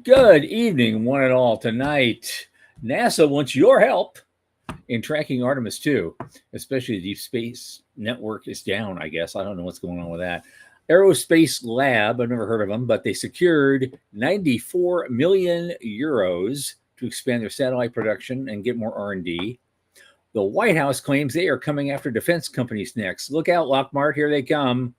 Good evening, one and all. Tonight, NASA wants your help in tracking Artemis 2, especially the Deep Space Network is down, I guess. I don't know what's going on with that. Aerospace Lab, I've never heard of them, but they secured 94 million euros to expand their satellite production and get more R&D. The White House claims they are coming after defense companies next. Look out, Lockmart, here they come.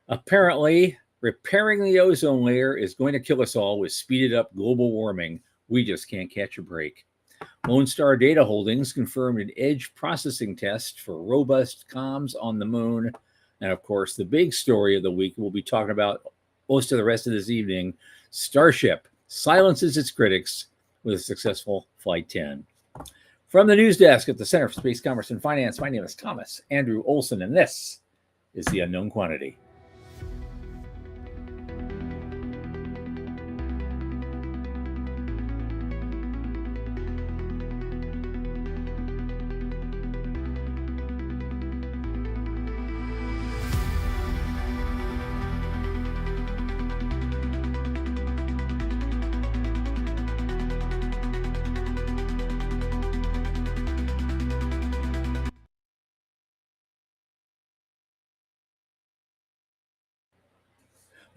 Apparently, repairing the ozone layer is going to kill us all with speeded up global warming. We just can't catch a break. Lone Star Data Holdings confirmed an edge processing test for robust comms on the moon. And of course, the big story of the week we'll be talking about most of the rest of this evening. Starship silences its critics with a successful Flight 10. From the news desk at the Center for Space Commerce and Finance, my name is Thomas Andrew Olson, and this is The Unknown Quantity.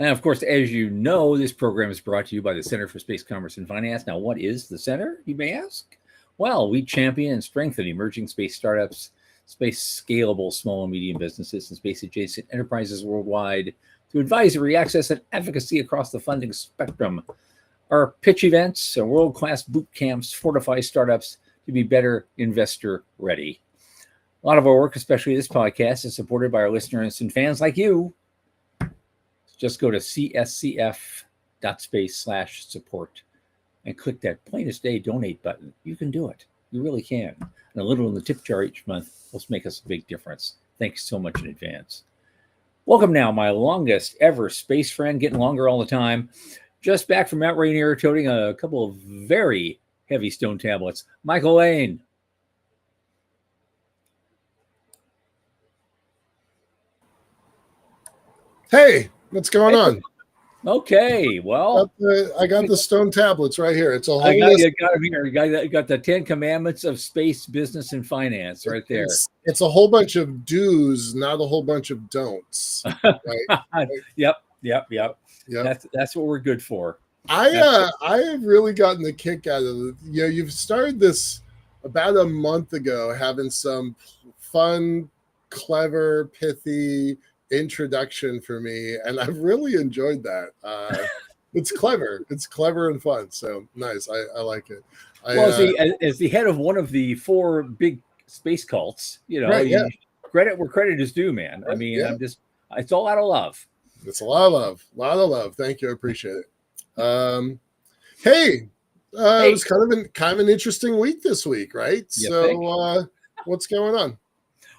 And of course, as you know, this program is brought to you by the Center for Space Commerce and Finance. Now, what is the Center, you may ask? Well, we champion and strengthen emerging space startups, space scalable small and medium businesses, and space adjacent enterprises worldwide through advisory, access, and advocacy across the funding spectrum. Our pitch events and world-class boot camps fortify startups to be better investor ready. A lot of our work, especially this podcast, is supported by our listeners and fans like you. Just go to cscf.space/support and click that plain as day donate button. You can do it. You really can. And a little in the tip jar each month will make us a big difference. Thanks so much in advance. Welcome now, my longest ever space friend, getting longer all the time. Just back from Mount Rainier, toting a couple of very heavy stone tablets. Michael Lane. Hey, what's going on? Okay, well, I got the stone tablets right here. It's a whole you list. got them here. You got the 10 Commandments of Space, Business, and Finance right there. It's a whole bunch of do's, not a whole bunch of don'ts. Right? Yep. That's what we're good for. I have really gotten the kick out of it. You've started this about a month ago, having some fun, clever, pithy introduction for me, and I've really enjoyed that. It's clever and fun, so nice. I like it. As the head of one of the 4 big space cults, credit where credit is due, man. Right, I mean, it's all out of love. It's a lot of love. Thank you, I appreciate it. It was kind of an interesting week this week, right? So what's going on?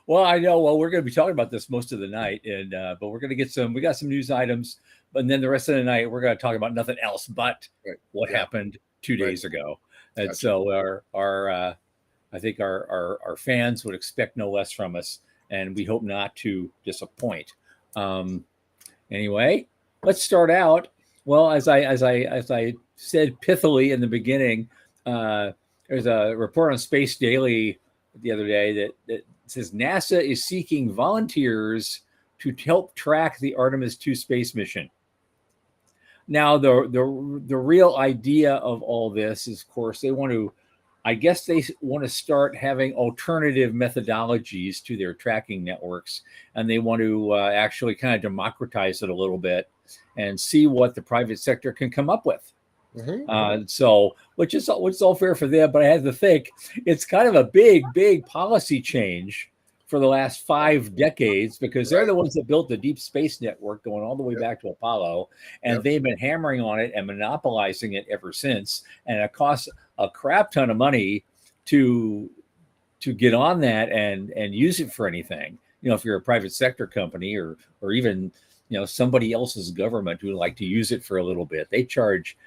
Well, I know. Well, we're going to be talking about this most of the night, and but we're going to we got some news items, but then the rest of the night we're going to talk about nothing else but what happened 2 days ago. And gotcha. So I think our fans would expect no less from us, and we hope not to disappoint. Anyway, let's start out. Well, as I said pithily in the beginning, there's a report on Space Daily the other day that says NASA is seeking volunteers to help track the Artemis 2 space mission. Now, the real idea of all this is, of course, they want to start having alternative methodologies to their tracking networks, and they want to actually kind of democratize it a little bit and see what the private sector can come up with. Mm-hmm. Which is all fair for them, but I have to think it's kind of a big policy change for the last 5 decades, because they're the ones that built the deep space network going all the way back to Apollo, and they've been hammering on it and monopolizing it ever since. And it costs a crap ton of money to get on that and use it for anything. If you're a private sector company or even somebody else's government who like to use it for a little bit, they've charged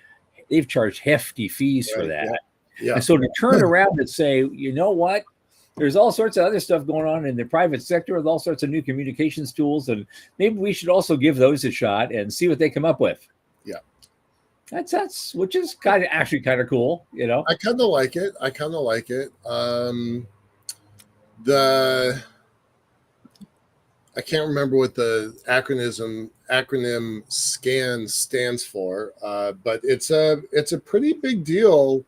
hefty fees for that. Yeah. And so to turn around and say, you know what, there's all sorts of other stuff going on in the private sector with all sorts of new communications tools, and maybe we should also give those a shot and see what they come up with. Yeah. That's which is kind of actually kind of cool, you know. I kind of like it. I kind of like it. The I can't remember what the acronym SCAN stands for, but it's a pretty big deal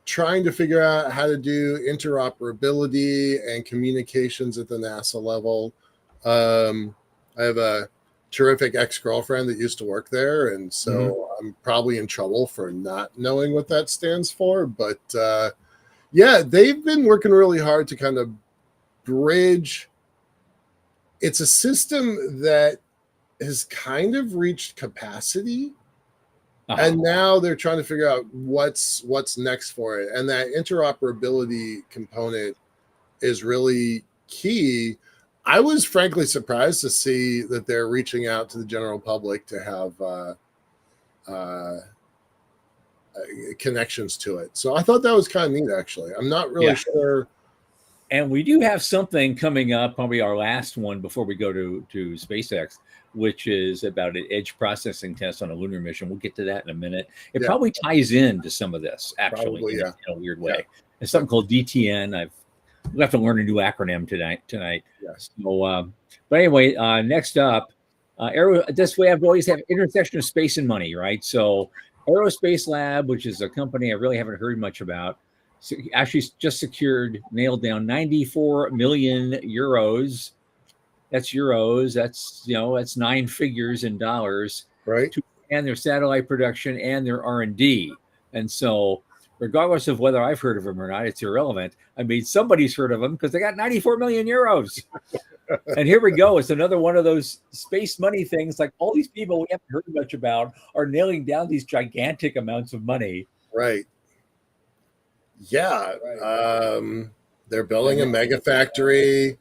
trying to figure out how to do interoperability and communications at the NASA level. I have a terrific ex-girlfriend that used to work there, and so I'm probably in trouble for not knowing what that stands for. But yeah, they've been working really hard to kind of bridge. It's a system that has kind of reached capacity, and now they're trying to figure out what's next for it. And that interoperability component is really key. I was frankly surprised to see that they're reaching out to the general public to have connections to it. So I thought that was kind of neat, actually. I'm not really sure. And we do have something coming up, probably our last one before we go to SpaceX, which is about an edge processing test on a lunar mission. We'll get to that in a minute. It probably ties into some of this, actually, Probably, in a weird way. It's something called DTN. We'll have to learn a new acronym tonight. Yes. So, but anyway, next up, this way I've always have intersection of space and money, right? So Aerospace Lab, which is a company I really haven't heard much about, actually just nailed down 94 million euros. That's euros. That's nine figures in dollars, right? And their satellite production and their R&D. And so, regardless of whether I've heard of them or not, it's irrelevant. I mean, somebody's heard of them because they got 94 million euros. And here we go. It's another one of those space money things. Like all these people we haven't heard much about are nailing down these gigantic amounts of money. Right. Yeah. They're building a mega factory.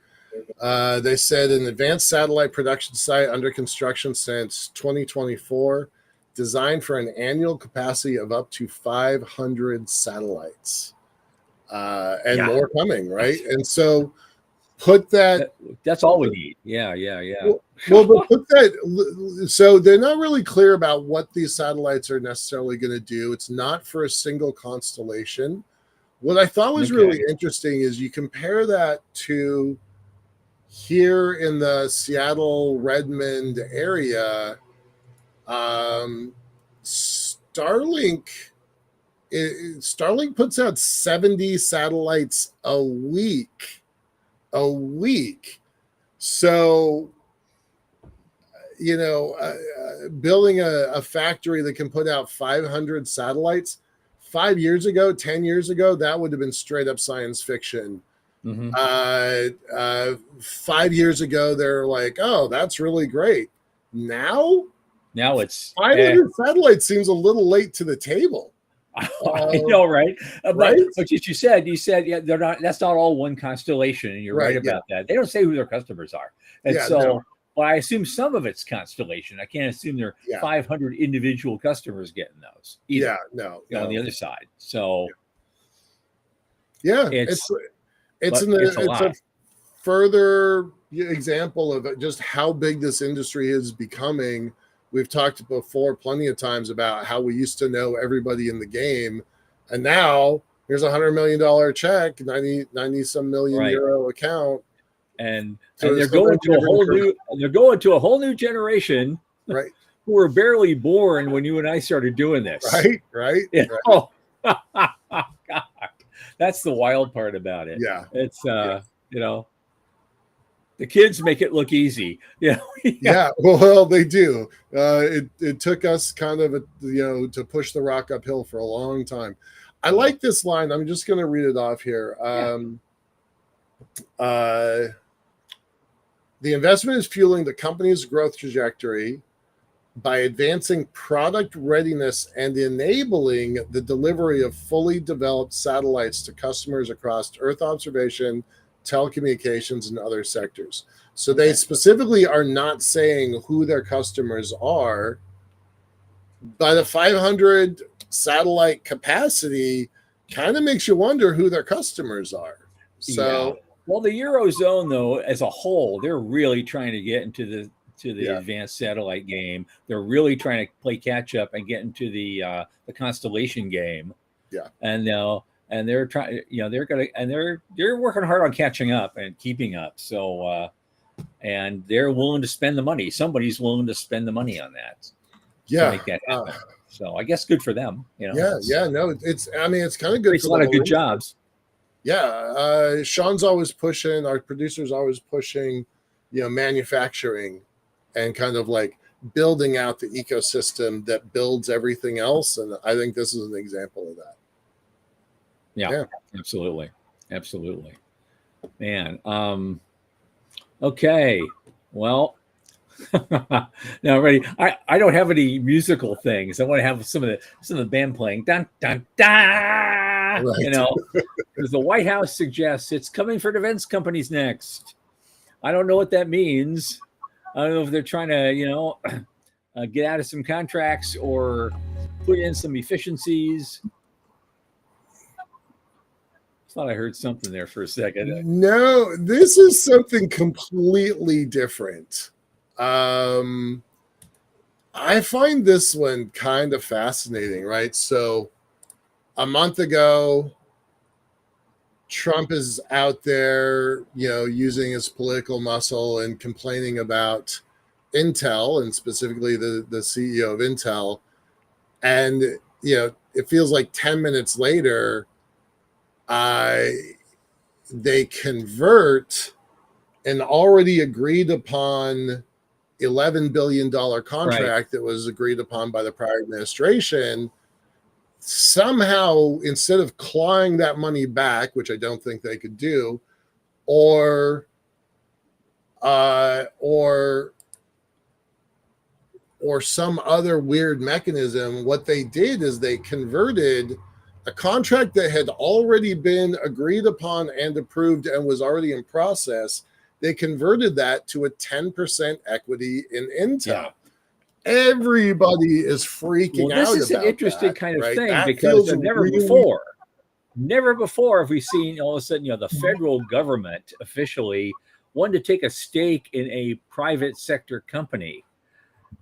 They said an advanced satellite production site under construction since 2024, designed for an annual capacity of up to 500 satellites, and more coming, right? And so that's all we need. Yeah. Well, but put that, so they're not really clear about what these satellites are necessarily going to do. It's not for a single constellation. What I thought was really interesting is you compare that to here in the Seattle, Redmond area, Starlink puts out 70 satellites a week. So, building a factory that can put out 500 satellites 5 years ago, 10 years ago, that would have been straight up science fiction. 5 years ago, they're like, oh, that's really great. Now it's 500 satellites seems a little late to the table. I know, right? But you said, they're not. That's not all one constellation, and you're right about that. They don't say who their customers are, and well, I assume some of it's constellation. I can't assume there are 500 individual customers getting those either. On the other side. So, it's a further example of just how big this industry is becoming. We've talked before plenty of times about how we used to know everybody in the game, and now here's $100 million check, 90 some million euro account, and they're going to a whole new generation, right? Who were barely born when you and I started doing this, right? Oh, God, that's the wild part about it. Yeah, it's the kids make it look easy. Well, they do. It took us kind of to push the rock uphill for a long time. I like this line. I'm just going to read it off here. The investment is fueling the company's growth trajectory by advancing product readiness and enabling the delivery of fully developed satellites to customers across Earth observation, telecommunications, and other sectors. So they specifically are not saying who their customers are. By the 500 satellite capacity kind of makes you wonder who their customers are. So, well, the Eurozone, though, as a whole, they're really trying to get into to the Yeah. advanced satellite game. They're really trying to play catch up and get into the constellation game. Yeah. And and they're trying, they're working hard on catching up and keeping up. So and they're willing to spend the money. Somebody's willing to spend the money on that to make that happen. So I guess good for them. No, it's kind of good Creates for a lot the of good whole jobs. Yeah, Sean's always pushing. Our producer's always pushing, manufacturing, and kind of like building out the ecosystem that builds everything else. And I think this is an example of that. Yeah. Absolutely, man. Okay, well. Now, ready. I don't have any musical things. I want to have some of the band playing. Dun dun dun. Right. Because the White House suggests it's coming for defense companies next. I don't know what that means. I don't know if they're trying to, get out of some contracts or put in some efficiencies. Thought I heard something there for a second. No, this is something completely different. I find this one kind of fascinating, right? So a month ago, Trump is out there, using his political muscle and complaining about Intel and specifically the CEO of Intel. And, it feels like 10 minutes later, they convert an already agreed upon $11 billion contract that was agreed upon by the prior administration. Somehow, instead of clawing that money back, which I don't think they could do, or some other weird mechanism, what they did is they converted a contract that had already been agreed upon and approved and was already in process. They converted that to a 10% equity in Intel. Yeah. Everybody is freaking out. This is an interesting kind of thing, because never before have we seen all of a sudden, the federal government officially wanted to take a stake in a private sector company.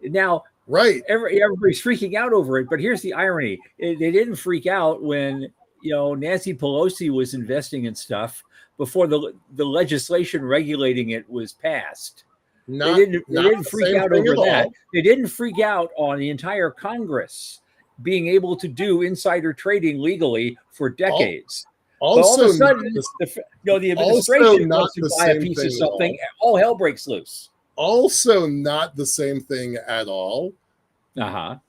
Now, right, everybody's freaking out over it, but here's the irony: they didn't freak out when Nancy Pelosi was investing in stuff before the legislation regulating it was passed. They didn't freak out over that. They didn't freak out on the entire Congress being able to do insider trading legally for decades. Also, but all of a sudden, the administration wants to buy a piece of something, all hell breaks loose. Also, not the same thing at all.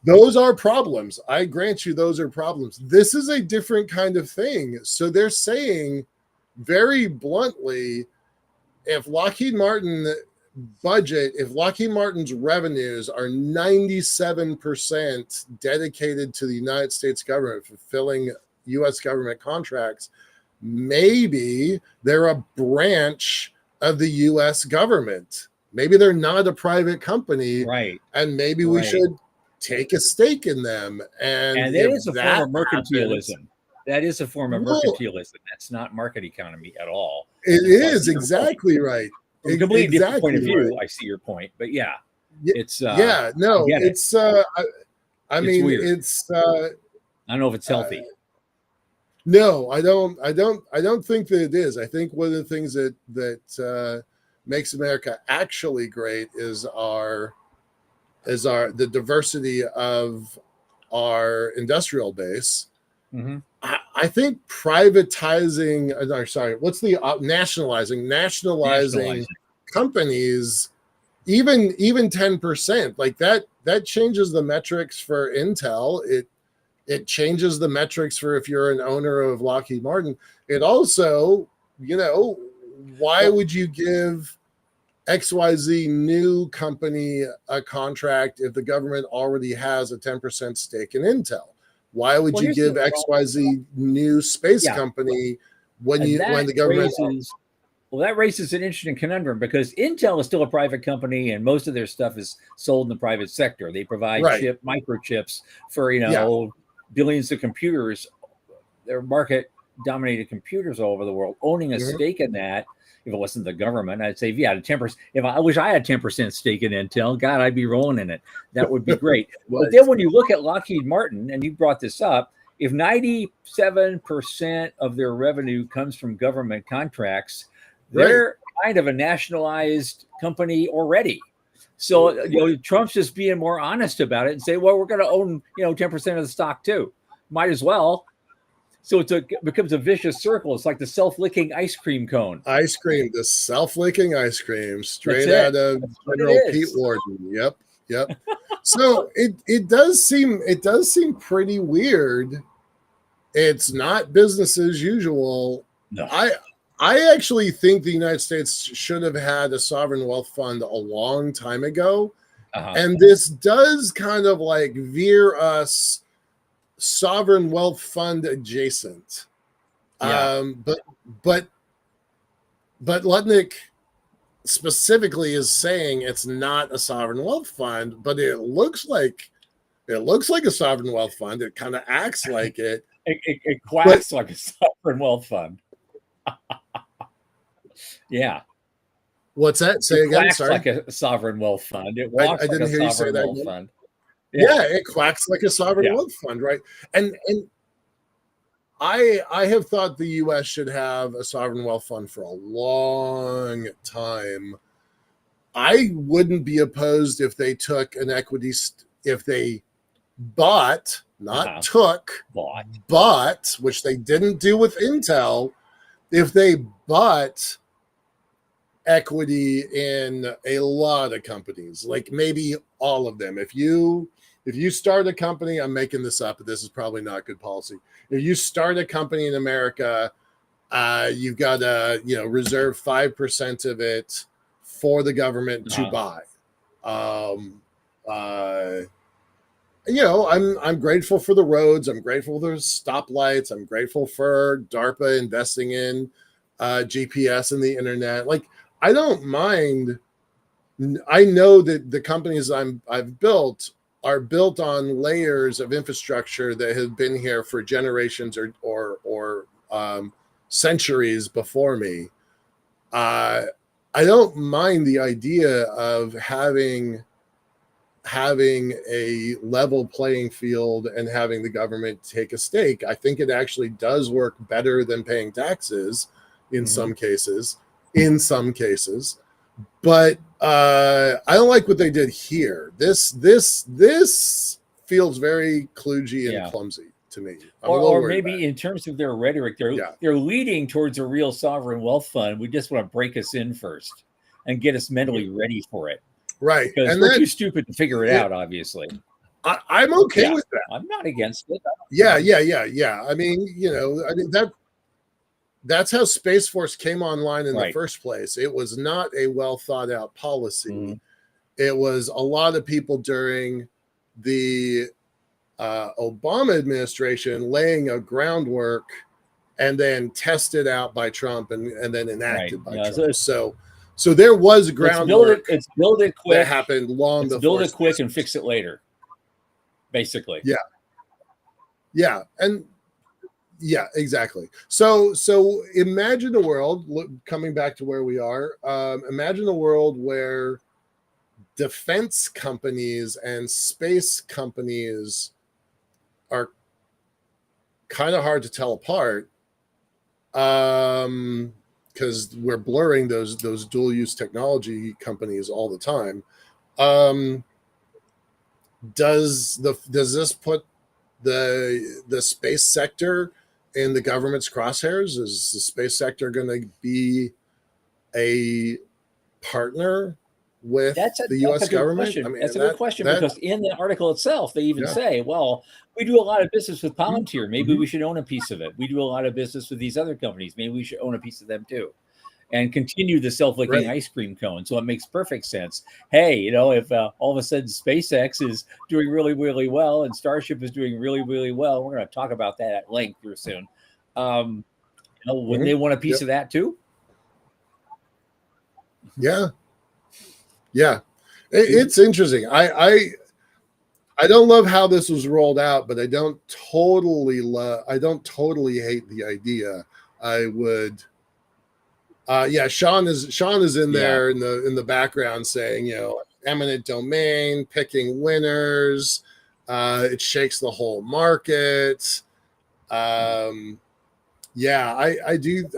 Those are problems. I grant you, those are problems. This is a different kind of thing. So they're saying very bluntly, if Lockheed Martin's revenues are 97% dedicated to the United States government, fulfilling U.S. government contracts, maybe they're a branch of the U.S. government. Maybe they're not a private company, right? And maybe we should take a stake in them. And that is a form of mercantilism. That is a form of mercantilism. That's not market economy at all. It is exactly right. From a completely different point of view, I see your point, but it's I mean, it's weird. It's I don't know if it's healthy. No, I don't think that it is. I think one of the things that makes America actually great is the diversity of our industrial base. Mm-hmm. I think nationalizing companies, even 10%, like that changes the metrics for Intel. It changes the metrics for if you're an owner of Lockheed Martin. It also, why would you give XYZ new company a contract if the government already has a 10% stake in Intel? Why would you give XYZ new space company when the government that raises an interesting conundrum, because Intel is still a private company and most of their stuff is sold in the private sector. They provide microchips for billions of computers. They're market dominated computers all over the world. Owning a stake in that if it wasn't the government. I'd say if you had a 10%, if I wish I had 10% stake in Intel, God, I'd be rolling in it. That would be great. Right. But then when you look at Lockheed Martin, and you brought this up, if 97% of their revenue comes from government contracts, they're kind of a nationalized company already. So, Trump's just being more honest about it and say, well, we're going to own, 10% of the stock too. Might as well. So it becomes a vicious circle. It's like the self-licking ice cream cone. Ice cream, the self-licking ice cream, straight out of General Pete Warden. Yep. So it does seem pretty weird. It's not business as usual. No. I actually think the United States should have had a sovereign wealth fund a long time ago. And this does kind of like veer us sovereign wealth fund adjacent. Yeah. But Lutnick specifically is saying it's not a sovereign wealth fund, but it looks like a sovereign wealth fund. It kind of acts like it. It quacks like a sovereign wealth fund. Yeah. What's that? Say again. Quacks Sorry. like a sovereign wealth fund. It walks I didn't like hear a you say sovereign that wealth again. fund. Yeah, it quacks like a sovereign wealth fund, right? And I have thought the U.S. should have a sovereign wealth fund for a long time. I wouldn't be opposed if they took an equity, if they bought, not took, bought, which they didn't do with Intel, if they bought equity in a lot of companies, like maybe all of them. If you start a company, I'm making this up, but this is probably not good policy. If you start a company in America, you've got to reserve 5% of it for the government to buy. I'm grateful for the roads. I'm grateful for the stoplights. I'm grateful for DARPA investing in GPS and the internet. Like, I don't mind. I know that the companies I've built are built on layers of infrastructure that have been here for generations or centuries before me. I don't mind the idea of having a level playing field and having the government take a stake. I think it actually does work better than paying taxes in some cases. But I don't like what they did here. This feels very kludgy and clumsy to me. Or maybe in terms of their rhetoric, they're leading towards a real sovereign wealth fund. We just want to break us in first and get us mentally ready for it. Right. Because we're too stupid to figure it out, obviously. I'm okay with that. I'm not against it. Yeah. I mean, that's how Space Force came online in the first place. It was not a well thought out policy. It was a lot of people during the Obama administration laying a groundwork and then tested out by Trump and then enacted by Trump. So there was groundwork. It's build it quick. That happened long before. Build it quick and fix it later. Basically. Yeah. And yeah, exactly. So imagine a world, coming back to where we are, imagine a world where defense companies and space companies are kind of hard to tell apart, because we're blurring those dual use technology companies all the time. Does this put the space sector in the government's crosshairs? Is the space sector going to be a partner with the U.S. government? I mean, that's a good question, because in the article itself, they even say, well, we do a lot of business with Palantir. Maybe we should own a piece of it. We do a lot of business with these other companies. Maybe we should own a piece of them too, and continue the self-licking ice cream cone. So it makes perfect sense. Hey, if all of a sudden SpaceX is doing really, really well and Starship is doing really, really well, we're going to talk about that at length here soon. Wouldn't they want a piece of that too? Yeah. It's interesting. I don't love how this was rolled out, but I don't totally hate the idea. Yeah, Sean is in Yeah. there in the background saying, eminent domain, picking winners. It shakes the whole market. Yeah, I do.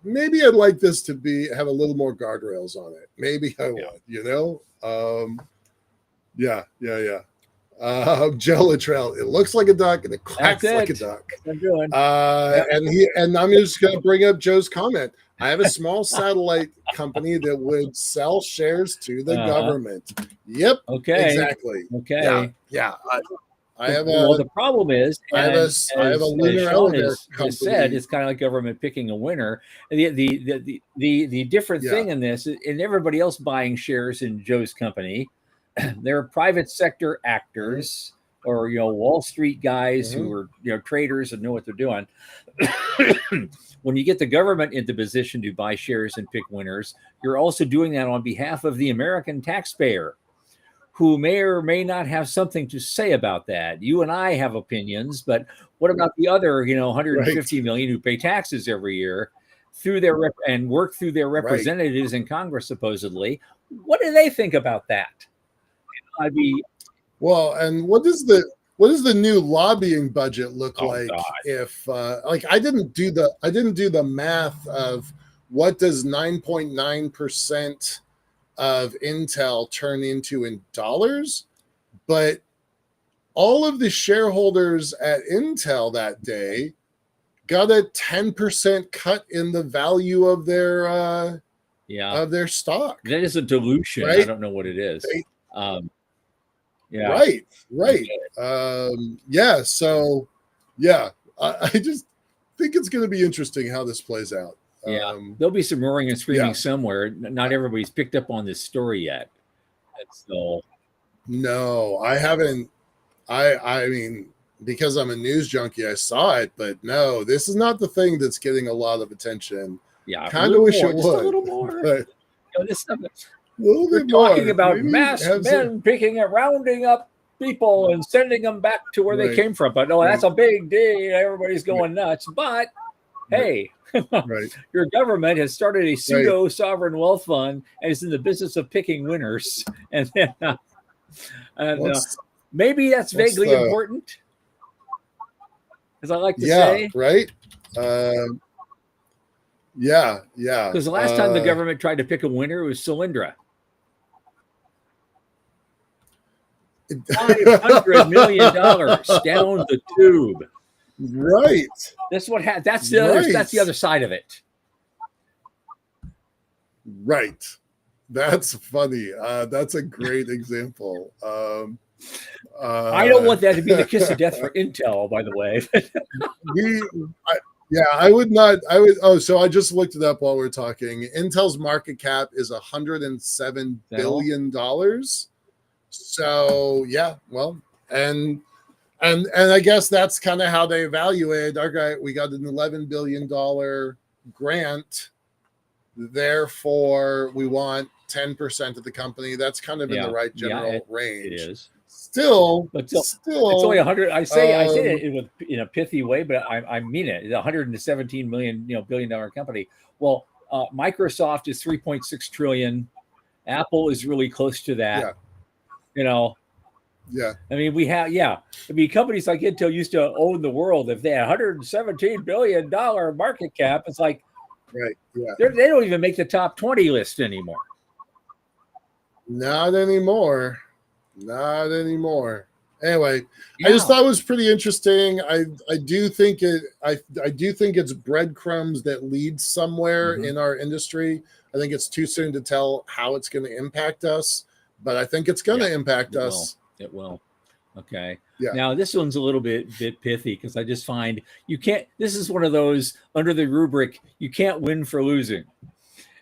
Maybe I'd like this to have a little more guardrails on it. Maybe I would, yeah. Joe Luttrell, it looks like a duck and it quacks like a duck. I'm doing. And I'm just going to bring up Joe's comment. I have a small satellite company that would sell shares to the government. Yep. Okay. Exactly. Okay. Yeah. I have the problem is, I have a lunar elevator company. Said, it's kind of like government picking a winner. The different thing in this, and everybody else buying shares in Joe's company, they're private sector actors or Wall Street guys who are traders and know what they're doing. When you get the government into position to buy shares and pick winners, you're also doing that on behalf of the American taxpayer, who may or may not have something to say about that. You and I have opinions, but what about the other 150 million who pay taxes every year through their and work through their representatives in Congress, supposedly? What do they think about that? Well, and what does the new lobbying budget look like? God. If I didn't do the math of what does 9.9% of Intel turn into in dollars, but all of the shareholders at Intel that day got a 10% cut in the value of their of their stock. That is a dilution. Right? I don't know what it is. Right. So I just think it's going to be interesting how this plays out. There'll be some roaring and screaming somewhere. Not everybody's picked up on this story yet. So, no, I haven't. I mean, because I'm a news junkie, I saw it, but no, this is not the thing that's getting a lot of attention. Yeah, kind of wish it would. Just a little more. But, this stuff. We're talking about mass men rounding up people and sending them back to where they came from. But no, that's a big deal. Everybody's going nuts. But hey, your government has started a pseudo sovereign wealth fund and is in the business of picking winners. And then, maybe that's vaguely important, as I like to say. Right. Because the last time the government tried to pick a winner, it was Solyndra. $500 million down the tube. Right. That's what that's the other side of it. Right. That's funny. That's a great example. I don't want that to be the kiss of death for Intel, by the way. I would not. So I just looked it up while we're talking. Intel's market cap is $107 billion. So and I guess that's kind of how they evaluate. Okay, we got an $11 billion grant, therefore we want 10% of the company. That's kind of in the right general range. It is. Still, it's only 100. I say it in a pithy way, but I mean it. It's a $117 billion company. Well, Microsoft is 3.6 trillion. Apple is really close to that. I mean, we have companies like Intel used to own the world. If they had $117 billion market cap, it's like they don't even make the top 20 list anymore. Not anymore. Anyway, I just thought it was pretty interesting. I do think it's breadcrumbs that lead somewhere in our industry. I think it's too soon to tell how it's going to impact us, but I think it's going to impact us. It will. Okay. Yeah. Now this one's a little bit pithy because I just find you can't. This is one of those under the rubric you can't win for losing.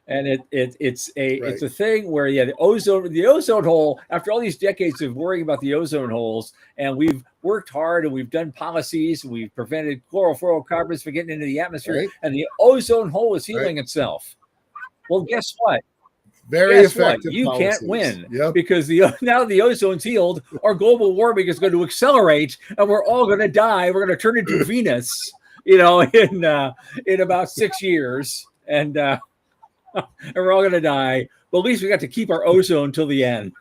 And it's a thing where the ozone hole, after all these decades of worrying about the ozone holes, and we've worked hard and we've done policies, we've prevented chlorofluorocarbons from getting into the atmosphere, and the ozone hole is healing itself. Well, guess what? Very effective. You policies. Can't win because now the ozone's healed, our global warming is going to accelerate, and we're all going to die. We're going to turn into Venus, in about 6 years, and and we're all going to die. But at least we got to keep our ozone till the end.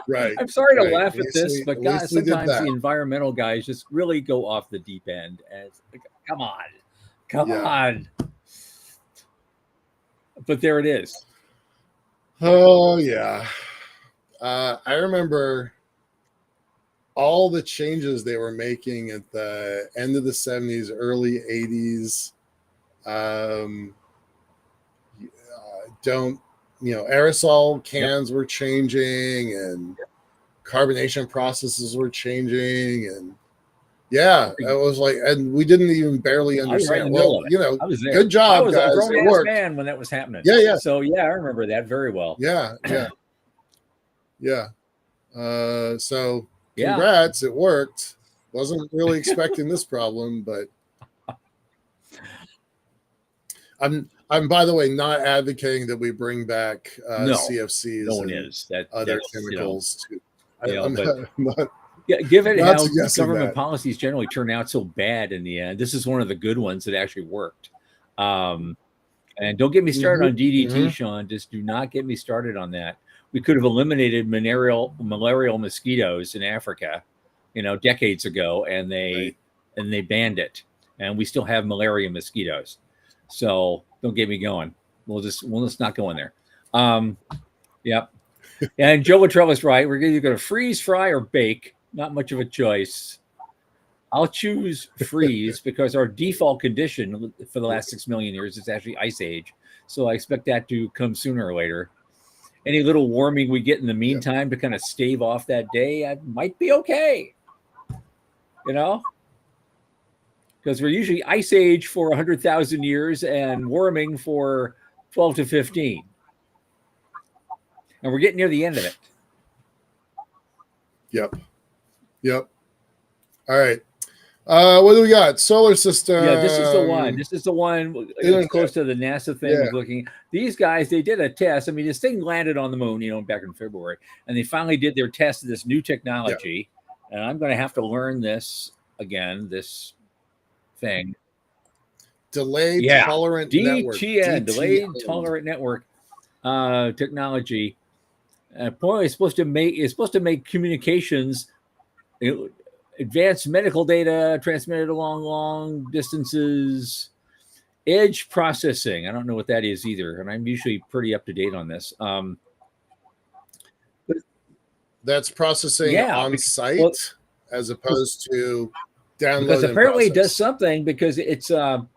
Right. I'm sorry to right. laugh at this, but at God, least we did sometimes that. the environmental guys just really go off the deep end. And it's like, come on. But there it is. Oh yeah. I remember all the changes they were making at the end of the 70s, early 80s. Aerosol cans were changing and carbonation processes were changing. And it was like, and we didn't even barely understand. Well, I was there. Good job, I was guys. a grown It ass worked. man when that was happening. Yeah. So I remember that very well. Yeah. So congrats, it worked. Wasn't really expecting this problem, but I'm by the way not advocating that we bring back CFCs. No one is. Other chemicals. I'm not given how government that. policies generally turn out so bad in the end, this is one of the good ones that actually worked. And don't get me started on DDT, Sean. Just do not get me started on that. We could have eliminated malarial mosquitoes in Africa, decades ago, and they banned it, and we still have malaria mosquitoes. So don't get me going. We'll just not go in there. Yep. And Joe Latrell right. We're either going to freeze, fry, or bake. Not much of a choice. I'll choose freeze because our default condition for the last 6 million years is actually ice age. So I expect that to come sooner or later. Any little warming we get in the meantime to kind of stave off that day might be okay. Because we're usually ice age for 100,000 years and warming for 12 to 15. And we're getting near the end of it. Yep. All right. What do we got? Solar system. Yeah, this is the one. It's close to the NASA thing. Yeah. Looking, these guys, they did a test. I mean, this thing landed on the moon, back in February, and they finally did their test of this new technology. Yeah. And I'm going to have to learn this again. This thing. Delayed tolerant network. DTN, delayed tolerant network technology. It's supposed to make communications, advanced medical data transmitted along long distances, edge processing. I don't know what that is either, and I'm usually pretty up to date on this. That's processing on site as opposed to download. Because apparently it does something because it's because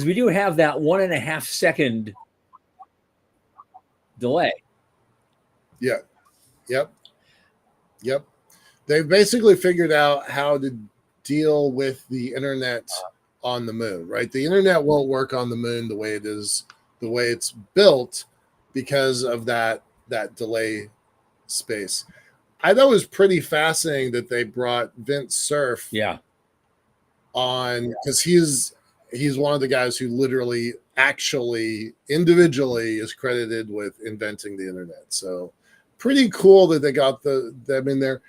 we do have that 1.5 second delay. Yeah. Yep. They've basically figured out how to deal with the internet on the moon, right? The internet won't work on the moon the way it is, the way it's built because of that delay space. I thought it was pretty fascinating that they brought Vince Cerf on because he's one of the guys who literally actually individually is credited with inventing the internet. So pretty cool that they got them in there.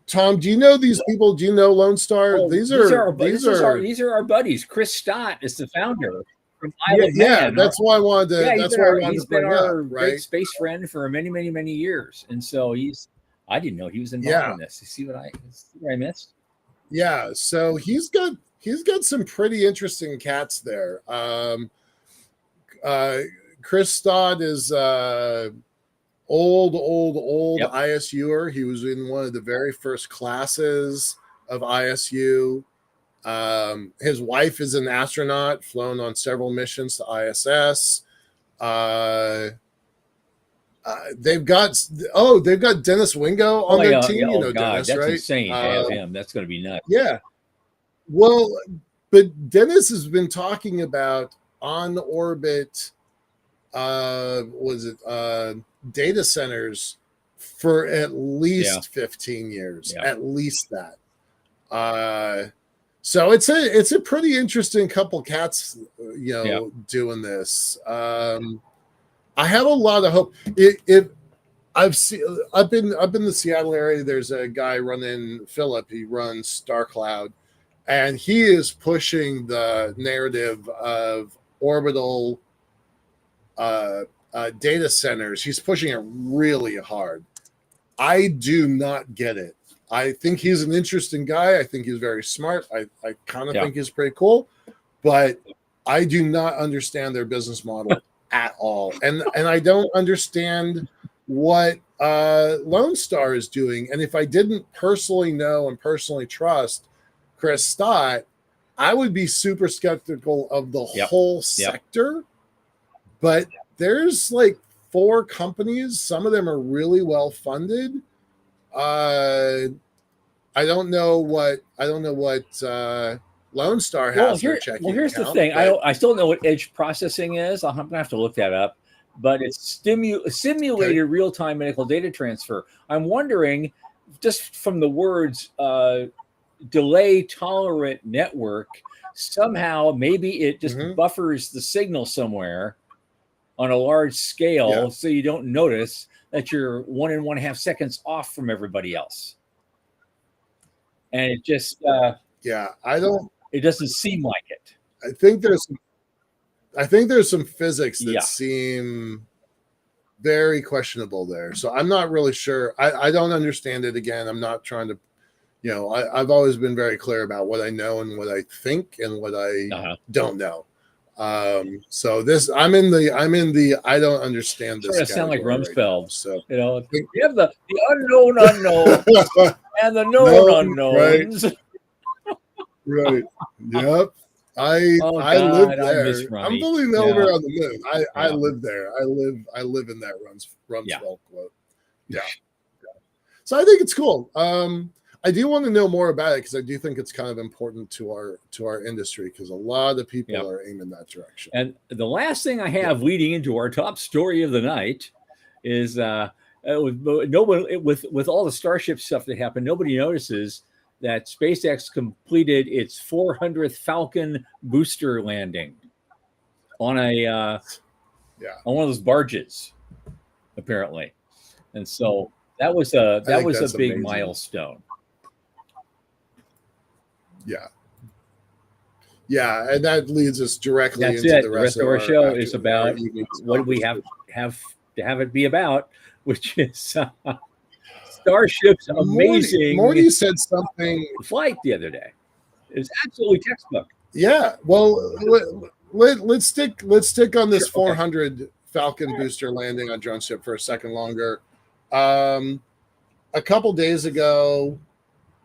Tom, do you know these people? Do you know Lone Star? These are our buddies. Chris Stott is the founder from Isle of Man. That's why I wanted to. That's why I wanted he's to bring been our up, right? great space friend for many, many, many years, and so I didn't know he was involved in this. You see what I missed? Yeah, so he's got some pretty interesting cats there. Chris Stott is old ISUer. He was in one of the very first classes of ISU. His wife is an astronaut, flown on several missions to ISS. They've got Dennis Wingo on their team. Dennis, that's right? insane to have him. That's going to be nuts. Yeah. Well, but Dennis has been talking about on orbit data centers for at least 15 years, at least that. So it's a pretty interesting couple cats, doing this. I have a lot of hope. I've been in the Seattle area. There's a guy running Philip. He runs Star Cloud, And he is pushing the narrative of orbital data centers. He's pushing it really hard. I do not get it. I think he's an interesting guy. I think he's very smart. I kind of think he's pretty cool, but I do not understand their business model at all. And I don't understand what Lone Star is doing. And if I didn't personally know and personally trust Chris Stott, I would be super skeptical of the whole sector. But there's like 4 companies. Some of them are really well funded. I don't know what Lone Star has their checking Well, here's account, the thing. I still know what edge processing is. I'm gonna have to look that up. But it's simulated real-time medical data transfer. I'm wondering, just from the words delay tolerant network, somehow maybe it just buffers the signal somewhere on a large scale, so you don't notice that you're 1 1/2 seconds off from everybody else. And it just it doesn't seem like it. I think there's some physics that seem very questionable there. So I'm not really sure. I don't understand it. Again, I'm not trying to, I've always been very clear about what I know and what I think and what I don't know. So I'm in the I don't understand this. Sort of sound like Rumsfeld. Right, so you have the unknown unknown and the known unknowns. Right. Yep. I live there. I'm believing over on the moon. I live there. I live in that Rumsfeld quote. Yeah. So I think it's cool. I do want to know more about it because I do think it's kind of important to our industry because a lot of people are aiming that direction. And the last thing I have leading into our top story of the night is with all the Starship stuff that happened, nobody notices that SpaceX completed its 400th Falcon booster landing on on one of those barges, apparently, and so that was a big amazing milestone. Yeah, and that leads us directly into the rest of our show is about what we have to have it be about, which is Starship's amazing. Morty said something flight the other day. It was absolutely textbook. Yeah, well, let's stick on this 400 Falcon booster landing on drone ship for a second longer. A couple days ago,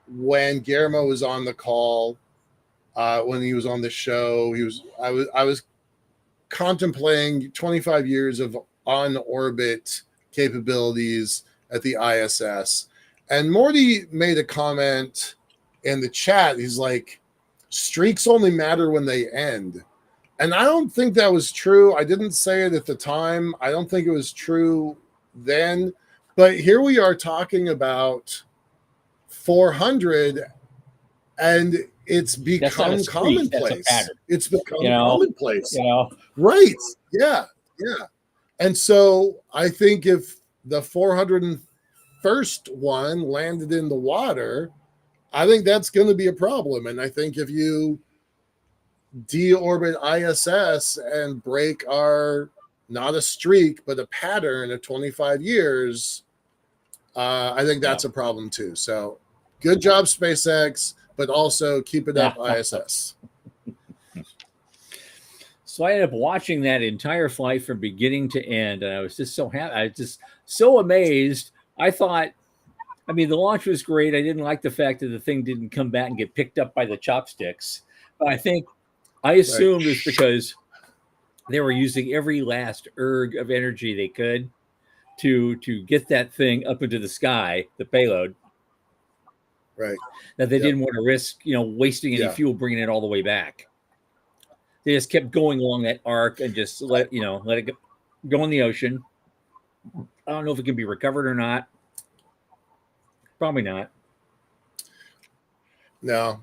when Guillermo was on the call, when he was on the show, I was contemplating 25 years of on orbit capabilities at the ISS, and Morty made a comment in the chat. He's like, streaks only matter when they end. And I don't think that was true. I didn't say it at the time. I don't think it was true then. But here we are talking about 400, and it's become commonplace. It's become commonplace. Right. Yeah. And so I think if the 401st one landed in the water, I think that's going to be a problem. And I think if you deorbit ISS and break our, not a streak, but a pattern of 25 years, I think that's a problem too. So good job, SpaceX, but also keep it up, ISS. So I ended up watching that entire flight from beginning to end, and I was just so happy. I was just so amazed. I thought, I mean, the launch was great. I didn't like the fact that the thing didn't come back and get picked up by the chopsticks. But I assumed it's because they were using every last erg of energy they could to get that thing up into the sky, the payload. Right. That they didn't want to risk, wasting any fuel bringing it all the way back. They just kept going along that arc and just let it go in the ocean. I don't know if it can be recovered or not. Probably not. No.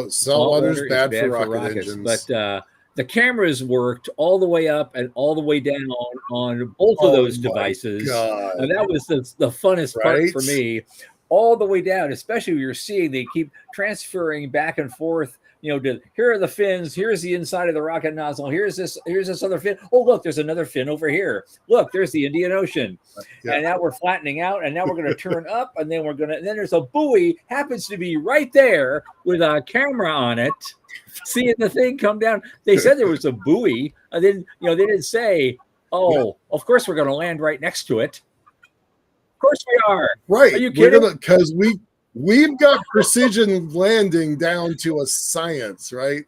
Saltwater's bad for rocket engines. But the cameras worked all the way up and all the way down on both of those devices. God. And that was the funnest part for me. all the way down, especially you're seeing they keep transferring back and forth, to here are the fins, here's the inside of the rocket nozzle, here's this other fin. Oh, look, there's another fin over here. Look, there's the Indian Ocean. Yeah. And now we're flattening out, and now we're going to turn up, and then then there's a buoy happens to be right there with a camera on it, seeing the thing come down. They said there was a buoy, and then they didn't say, oh, of course we're going to land right next to it. Of course we are. Right. Are you kidding? Because we've got precision landing down to a science, right?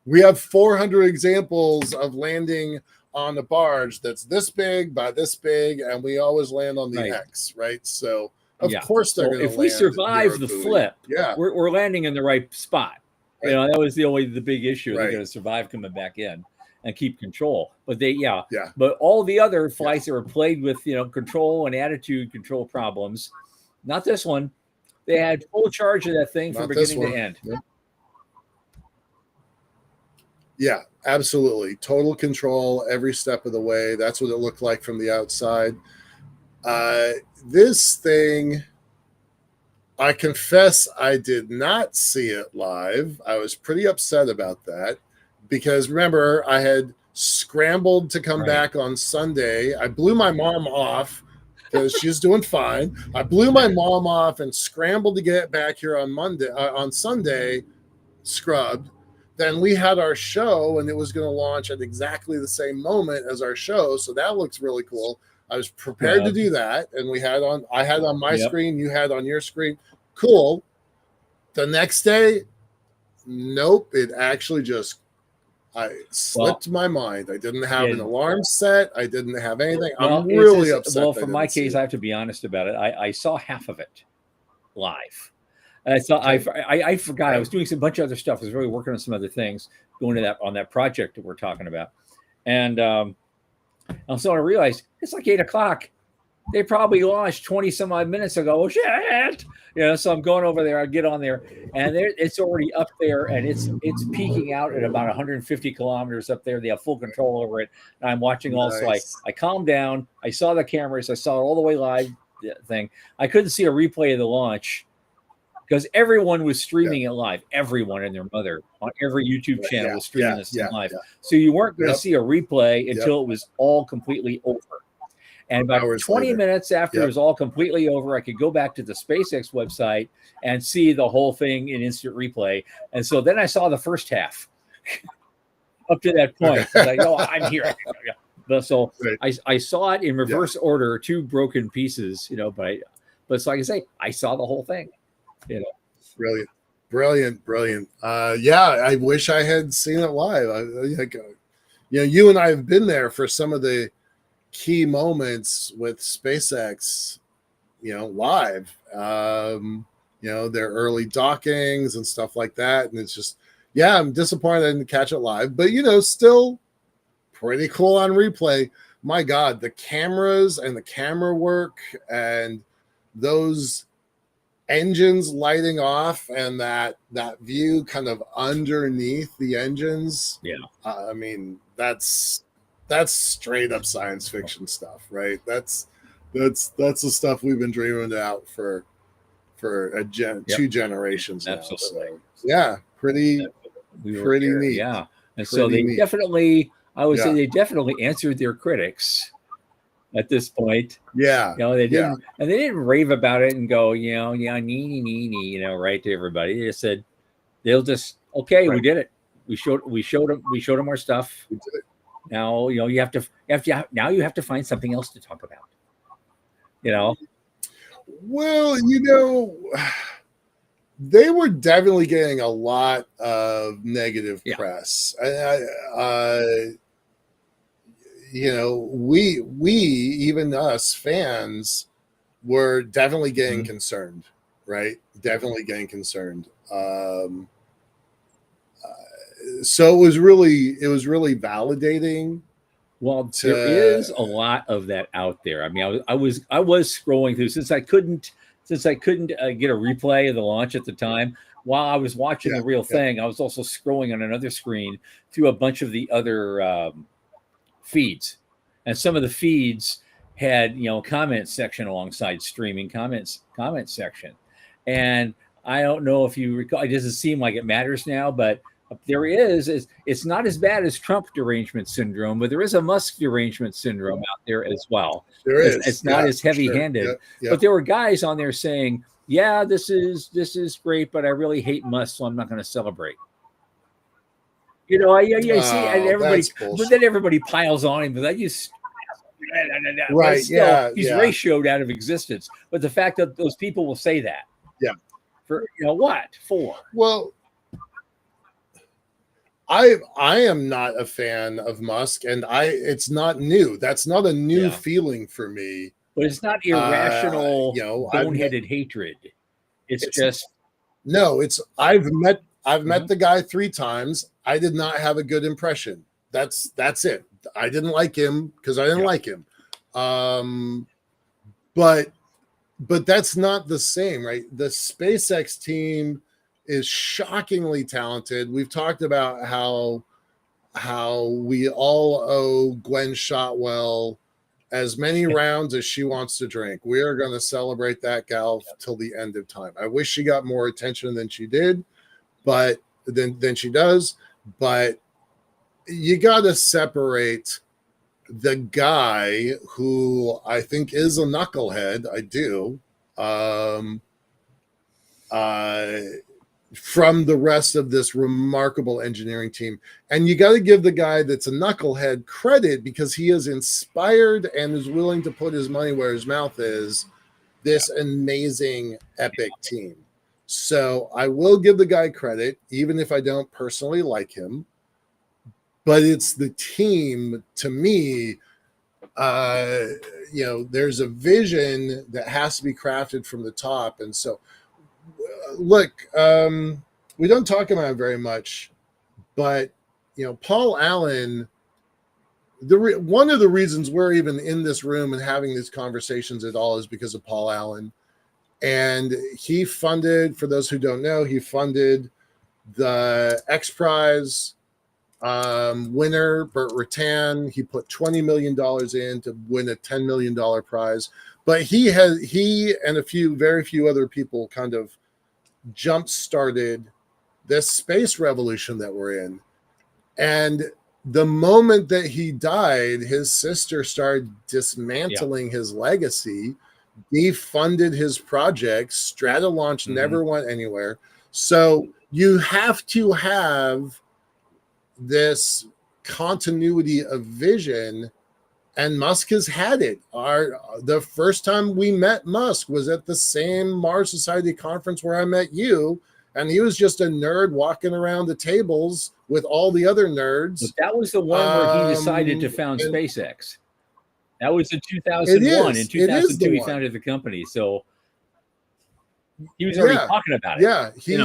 We have 400 examples of landing on a barge that's this big by this big, and we always land on the X, right? So of course they're going to. If we survive the flip, we're landing in the right spot. Right. That was the big issue. They're going to survive coming back in and keep control. But but all the other flights that were plagued with control and attitude control problems, not this one. They had full charge of that thing from beginning to end. Yeah, absolutely. Total control every step of the way. That's what it looked like from the outside. This thing, I confess I did not see it live. I was pretty upset about that because remember, I had scrambled to come back on Sunday. I blew my mom off because she's doing fine. I blew my mom off and scrambled to get back here on Sunday, scrubbed. Then we had our show, and it was going to launch at exactly the same moment as our show. So that looks really cool. I was prepared to do that, and I had on my screen, you had on your screen. Cool. The next day, nope. It actually slipped my mind. I didn't have an alarm set. I didn't have anything. I'm really upset. Well, for my case, I have to be honest about it. I saw half of it live. I forgot. I was doing a bunch of other stuff. I was really working on some other things, going to on that project that we're talking about. And so I realized it's like 8:00. They probably launched 20 some odd minutes ago. Oh, shit. So I'm going over there. I get on there, and it's already up there, and it's peaking out at about 150 kilometers up there. They have full control over it. And I'm watching also. I calmed down. I saw the cameras. I saw it all the way live thing. I couldn't see a replay of the launch because everyone was streaming it live. Everyone and their mother on every YouTube channel was streaming this live. So you weren't going to see a replay until it was all completely over. And about 20 minutes after it was all completely over, I could go back to the SpaceX website and see the whole thing in instant replay. And so then I saw the first half up to that point. Like, I'm here. So I saw it in reverse order, 2 broken pieces, but it's like I say, I saw the whole thing. Brilliant. I wish I had seen it live. You and I have been there for some of the key moments with SpaceX, live, their early dockings and stuff like that. And it's just, I'm disappointed I didn't catch it live, but still pretty cool on replay. My God, the cameras and the camera work and those engines lighting off and that view kind of underneath the engines. I mean, that's straight up science fiction stuff, right? That's the stuff we've been dreaming about for 2 generations now. Absolutely. So, pretty neat. Yeah. And so they definitely, I would say they definitely answered their critics at this point. They didn't and they didn't rave about it and go, nee, right to everybody. They just said we did it. We showed them our stuff. We did it. Now you have to find something else to talk about. Well, they were definitely getting a lot of negative press. We even us fans were definitely getting concerned, right? Definitely getting concerned. So it was really validating. Well, there is a lot of that out there. I mean, I was scrolling through since I couldn't get a replay of the launch at the time. While I was watching the real thing, I was also scrolling on another screen through a bunch of the other feeds, and some of the feeds had, comment section alongside streaming comment section. And I don't know if you recall, it doesn't seem like it matters now, but there is it's not as bad as Trump derangement syndrome, but there is a Musk derangement syndrome out there as well. There is. It's not as heavy-handed, sure. Yeah. but there were guys on there saying, "Yeah, this is great, but I really hate Musk, so I'm not going to celebrate." I see, and everybody, but then everybody piles on him. But that right? Still, he's ratioed out of existence. But the fact that those people will say that, for what for? Well, I am not a fan of Musk, and it's not new. That's not a new feeling for me. But it's not irrational, boneheaded hatred. It's just no. It's I've met the guy 3 times. I did not have a good impression. That's it. I didn't like him because I didn't like him. But that's not the same, right? The SpaceX team is shockingly talented. We've talked about how we all owe Gwen Shotwell as many rounds as she wants to drink. We are going to celebrate that gal till the end of time. I wish she got more attention than she did, but than she does. But you got to separate the guy who I think is a knucklehead. I do. From the rest of this remarkable engineering team. And you got to give the guy that's a knucklehead credit because he is inspired and is willing to put his money where his mouth is, this amazing, epic team. So I will give the guy credit, even if I don't personally like him. But it's the team, to me, there's a vision that has to be crafted from the top. And so, look, we don't talk about it very much, but Paul Allen, one of the reasons we're even in this room and having these conversations at all is because of Paul Allen. And he funded, for those who don't know, he funded the X Prize winner, Burt Rutan. He put $20 million in to win a $10 million prize. But he and very few other people kind of jump-started this space revolution that we're in. And the moment that he died, his sister started dismantling his legacy, defunded his projects. Stratolaunch never went anywhere. So you have to have this continuity of vision, and Musk has had it. The first time we met Musk was at the same Mars Society conference where I met you, and he was just a nerd walking around the tables with all the other nerds. But that was the one where he decided to found SpaceX. That was in 2001. In 2002, he founded the company. So he was already talking about it. Yeah, he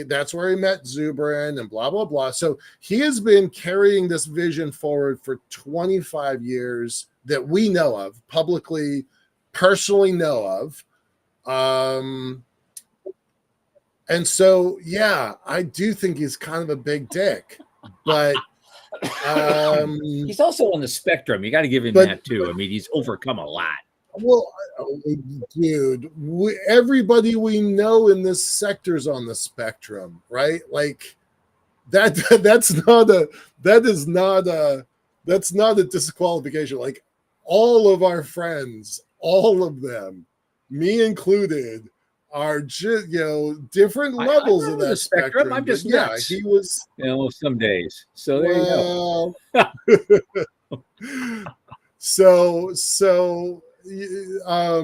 that's where he met Zubrin and blah, blah, blah. So he has been carrying this vision forward for 25 years that we know of, publicly, personally know of. And so, I do think he's kind of a big dick, but he's also on the spectrum. You got to give him that too. I mean, he's overcome a lot. Well, dude, everybody we know in this sector is on the spectrum, right? Like that's not a disqualification. Like all of our friends, all of them, me included, are just different levels of that spectrum. I'm just nuts. He was some days. So there you go. So I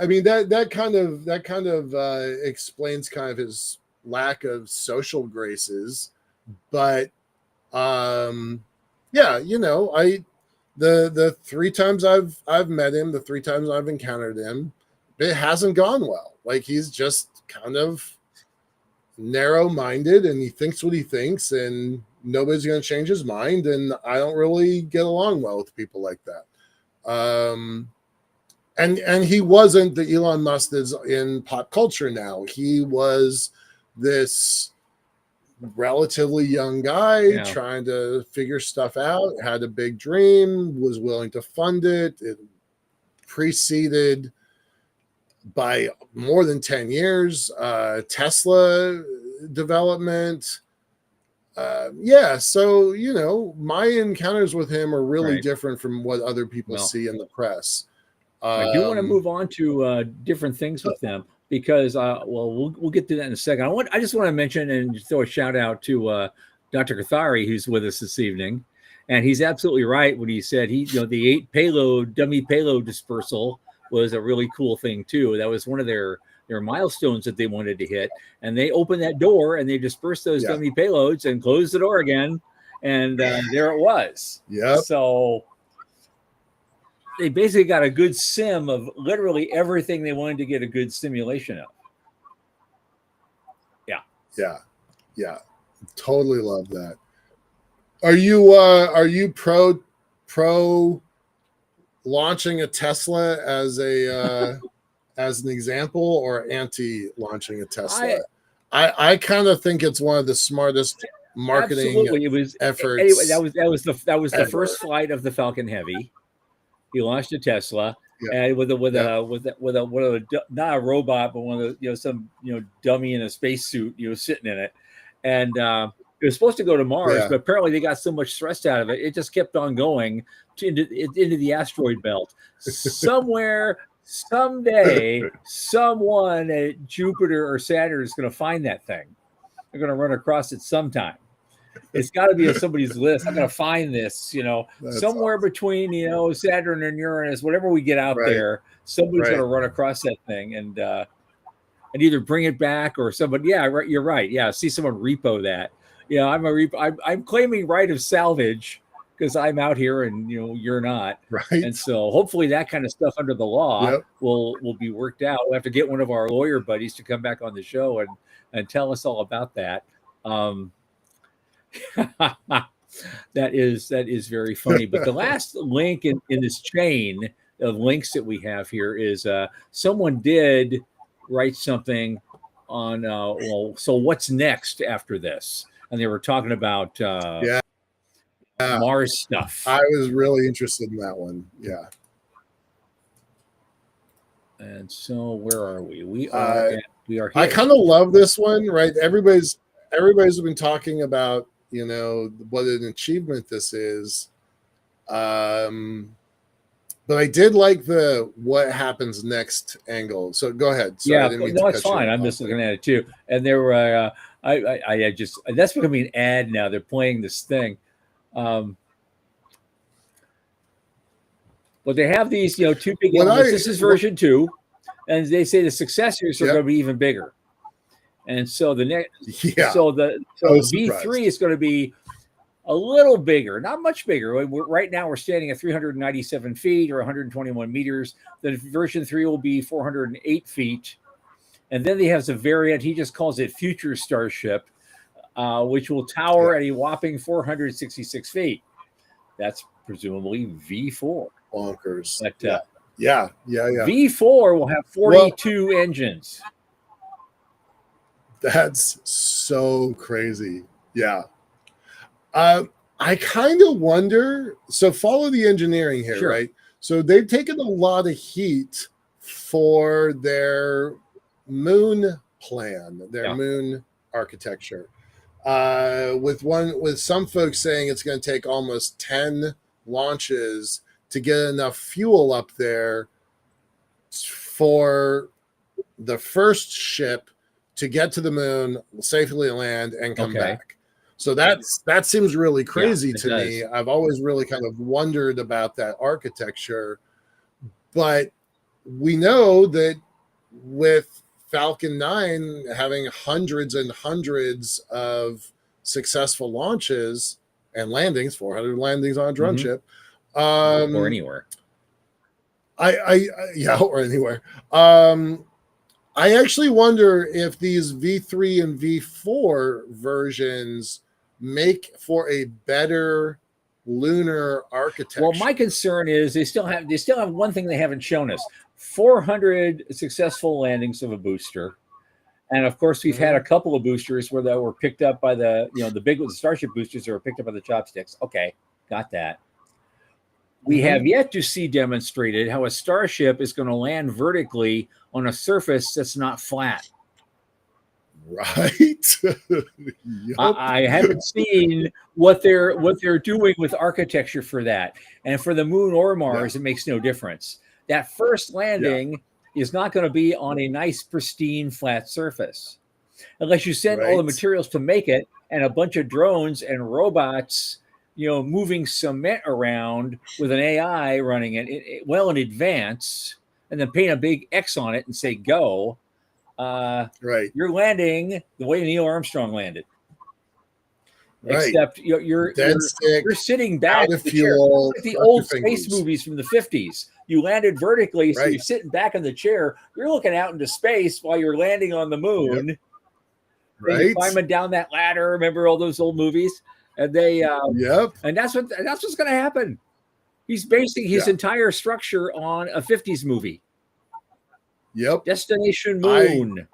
mean that kind of explains kind of his lack of social graces, but the 3 times I've met him, the 3 times I've encountered him, it hasn't gone well. Like he's just kind of narrow-minded and he thinks what he thinks and nobody's going to change his mind, and I don't really get along well with people like that. And he wasn't the Elon Musk that's in pop culture now. He was this relatively young guy Yeah. trying to figure stuff out, had a big dream, was willing to fund it. It preceded by more than 10 years Tesla development. Yeah, so my encounters with him are really Right. different from what other people Well, see in the press. I do want to move on to different things with them because, we'll get to that in a second. I just want to mention and throw a shout out to Dr. Cathari, who's with us this evening, and he's absolutely right when he said the 8 dummy payload dispersal was a really cool thing too. That was one of their milestones that they wanted to hit, and they opened that door and they dispersed those dummy payloads and closed the door again, and there it was. Yeah. So they basically got a good sim of literally everything they wanted to get a good simulation of. Yeah. Totally love that. Are you pro launching a Tesla as an example, or anti launching a Tesla? I kind of think it's one of the smartest marketing efforts. Anyway, that was the first flight of the Falcon Heavy. He launched a Tesla, and with a not a robot, but one of the some dummy in a spacesuit sitting in it, and it was supposed to go to Mars, but apparently they got so much thrust out of it, it just kept on going into the asteroid belt. Somewhere, someday, someone at Jupiter or Saturn is going to find that thing. They're going to run across it sometime. It's got to be on somebody's list. I'm going to find this, somewhere awesome. Between, Saturn and Uranus, whatever we get out there, somebody's going to run across that thing and either bring it back or somebody. Yeah, right. You're right. Yeah. See someone repo that. Yeah. I'm claiming right of salvage because I'm out here and, you're not. Right. And so hopefully that kind of stuff under the law will be worked out. We'll have to get one of our lawyer buddies to come back on the show and tell us all about that. That is very funny. But the last link in this chain of links that we have here is someone did write something on so what's next after this, and they were talking about Mars stuff. I was really interested in that one. And so where are we? We are here. I kind of love this one, right? Everybody's been talking about what an achievement this is. But I did like the what happens next angle. So go ahead. Sorry, no, it's fine. I'm just looking at it too. And there were I just that's becoming an ad now. They're playing this thing. But they have these, two big elements. This is version 2, and they say the successors are going to be even bigger. And so the next, so V3 is going to be a little bigger, not much bigger. Right now we're standing at 397 feet or 121 meters. The version 3 will be 408 feet. And then they have a variant. He just calls it Future Starship, which will tower at a whopping 466 feet. That's presumably V4. Bonkers. But, V4 will have 42 engines. That's so crazy. Yeah. I kind of wonder. So follow the engineering here, right? So they've taken a lot of heat for their moon plan, their moon architecture. With some folks saying it's going to take almost 10 launches to get enough fuel up there for the first ship to get to the moon, safely land, and come back. So that seems really crazy to me. I've always really kind of wondered about that architecture. But we know that with Falcon 9 having hundreds and hundreds of successful launches and landings, 400 landings on a drone ship. Or anywhere. Or anywhere. I actually wonder if these V3 and V4 versions make for a better lunar architecture. Well, my concern is they still have one thing they haven't shown us: 400 successful landings of a booster, And of course, we've had a Mhm. couple of boosters where that were picked up by the big the Starship boosters that were picked up by the chopsticks. Okay, got that. We Mhm. have yet to see demonstrated how a starship is going to land vertically on a surface that's not flat. Right. Yup. I haven't seen what they're doing with architecture for that. And for the moon or Yeah. Mars, it makes no difference. That first Yeah. landing is not going to be on a nice, pristine, flat surface unless you send all the Right. materials to make it and a bunch of drones and robots, moving cement around with an AI running it well in advance, and then paint a big X on it and say go. Uh, Right. you're landing the way Neil Armstrong landed, Right. except Dead stick, you're sitting back out in of the chair. It's fuel, like the cross your old space fingers. movies from the 50s. You landed vertically, so you're Right. sitting back in the chair. You're looking out into space while you're landing on the Yep. moon. And you're Right. climbing down that ladder. Remember all those old movies? And Yep. that's what's going to happen. He's basing his Yeah. entire structure on a 50s movie, Yep. Destination I Moon.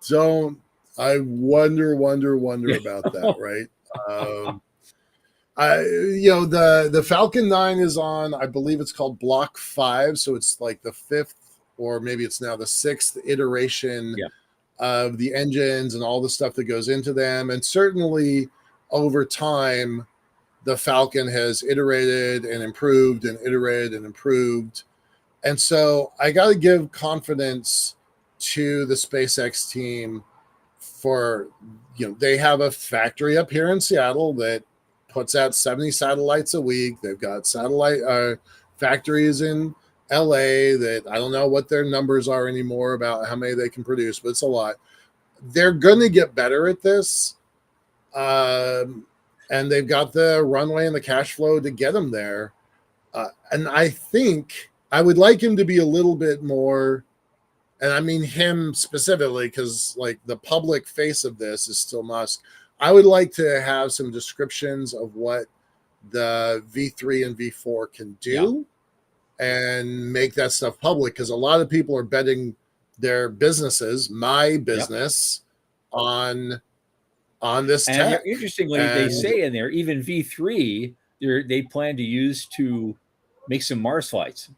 don't. I wonder about that. Right. Um, the Falcon 9 is on. I believe it's called Block 5, so it's like the fifth, or maybe it's now the sixth iteration Yeah. of the engines and all the stuff that goes into them. And certainly over time, the Falcon has iterated and improved and iterated and improved. And so I got to give confidence to the SpaceX team for, they have a factory up here in Seattle that puts out 70 satellites a week. They've got satellite factories in LA that I don't know what their numbers are anymore about how many they can produce, but it's a lot. They're going to get better at this. And they've got the runway and the cash flow to get them there. And I think I would like him to be a little bit more, and I mean him specifically because like the public face of this is still Musk. I would like to have some descriptions of what the V3 and V4 can do and make that stuff public, because a lot of people are betting their businesses, my business, on this And tech. interestingly, they And say in there, even V3, they plan to use to make some Mars flights.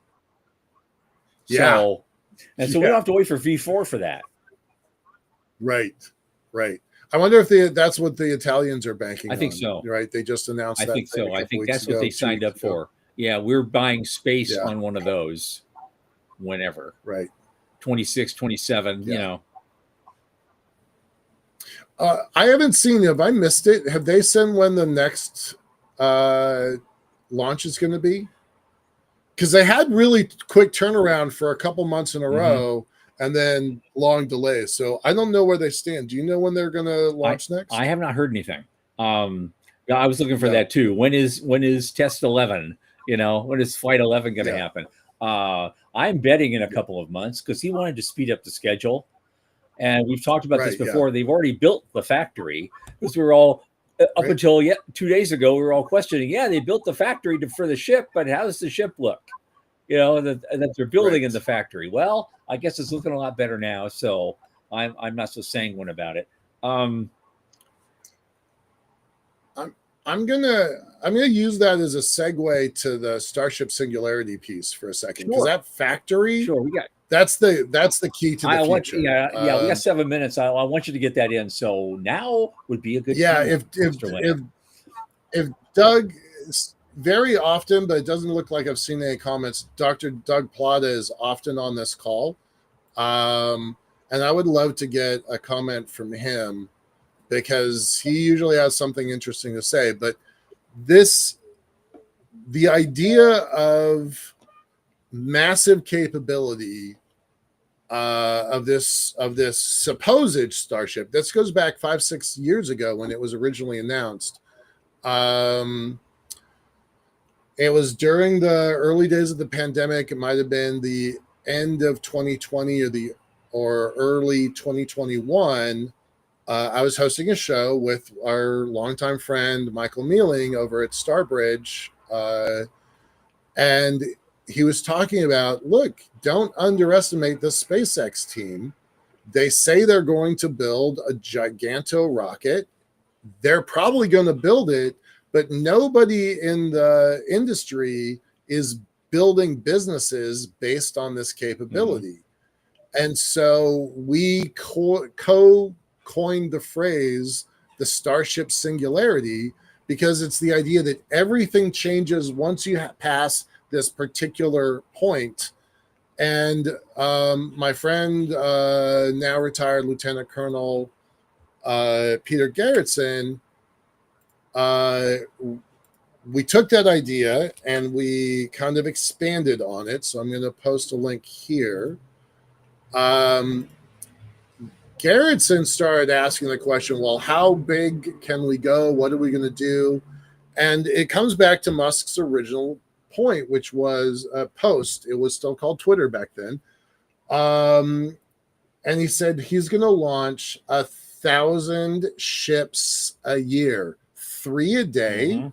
yeah, So, we don't have to wait for V4 for that. right. I wonder if that's what the Italians are banking on. I think so. Right? They just announced I that think thing so. a I couple think weeks that's ago, what they 2 signed weeks up ago. for. Yeah, we're buying space Yeah. on one of those whenever. Right. 26, 27, Yeah. I haven't seen it. Have I missed it? Have they said when the next launch is going to be? Because they had really quick turnaround for a couple months in a row and then long delays. So I don't know where they stand. Do you know when they're going to launch next? I have not heard anything. Yeah, I was looking for that too. When is test 11? When is flight 11 going to happen? I'm betting in a couple of months because he wanted to speed up the schedule. And we've talked about this before. They've already built the factory because we were all up until 2 days ago. We were all questioning. Yeah, they built the factory for the ship, but how does the ship look? That they're building in the factory. Well, I guess it's looking a lot better now. So I'm not so sanguine about it. I'm gonna use that as a segue to the Starship Singularity piece for a second, because that factory, we got that's the key to the future. We got 7 minutes. I want you to get that in. So now would be a good time. If Doug, very often, but it doesn't look like I've seen any comments. Dr. Doug Plata is often on this call, and I would love to get a comment from him because he usually has something interesting to say. But the idea of massive capability of this supposed Starship, this goes back 5-6 years ago when it was originally announced. It was during the early days of the pandemic. It might have been the end of 2020 or early 2021. I was hosting a show with our longtime friend Michael Mealing over at Starbridge, and he was talking about, look, don't underestimate the SpaceX team. They say they're going to build a giganto rocket. They're probably going to build it, but nobody in the industry is building businesses based on this capability. And so we coined the phrase the Starship Singularity, because it's the idea that everything changes once you pass this particular point. And my friend, now retired Lieutenant Colonel Peter Garretson, we took that idea and we kind of expanded on it. So I'm going to post a link here. Garretson started asking the question, well, how big can we go? What are we going to do? And it comes back to Musk's original point, which was a post. It was still called Twitter back then. And he said he's going to launch 1,000 ships a year, 3 a day,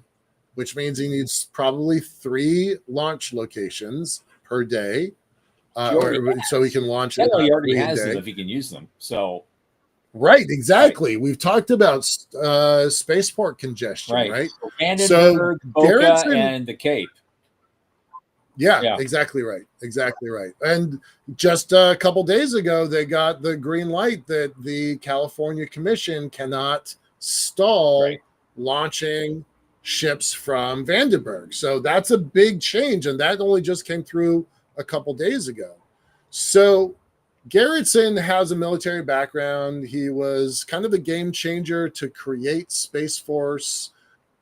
which means he needs probably 3 launch locations per day. So he can launch it. He already has them if he can use them. So, right, exactly. Right. We've talked about spaceport congestion, right? So Boca and the Cape. Yeah, exactly right. Exactly right. And just a couple days ago, they got the green light that the California Commission cannot stall launching ships from Vandenberg. So that's a big change, and that only just came through a couple days ago. So Garretson has a military background. He was kind of a game changer to create Space Force.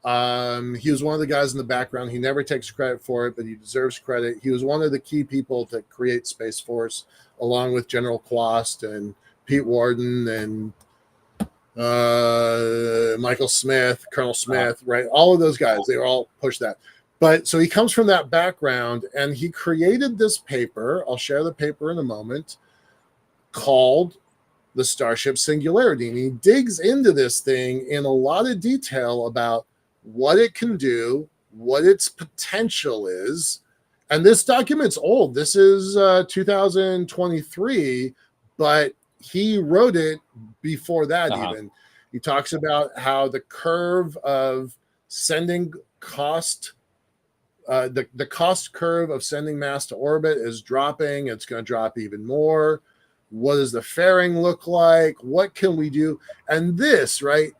He was one of the guys in the background. He never takes credit for it, but he deserves credit. He was one of the key people to create Space Force, along with General Quast and Pete Warden and Michael Smith, Colonel Smith, right? All of those guys, they were all pushed that. But so he comes from that background, and he created this paper. I'll share the paper in a moment, called the Starship Singularity. And he digs into this thing in a lot of detail about what it can do, what its potential is. And this document's old. This is 2023, but he wrote it before that even. He talks about how the curve of sending cost, the cost curve of sending mass to orbit is dropping. It's going to drop even more. What does the fairing look like? What can we do? And this, right?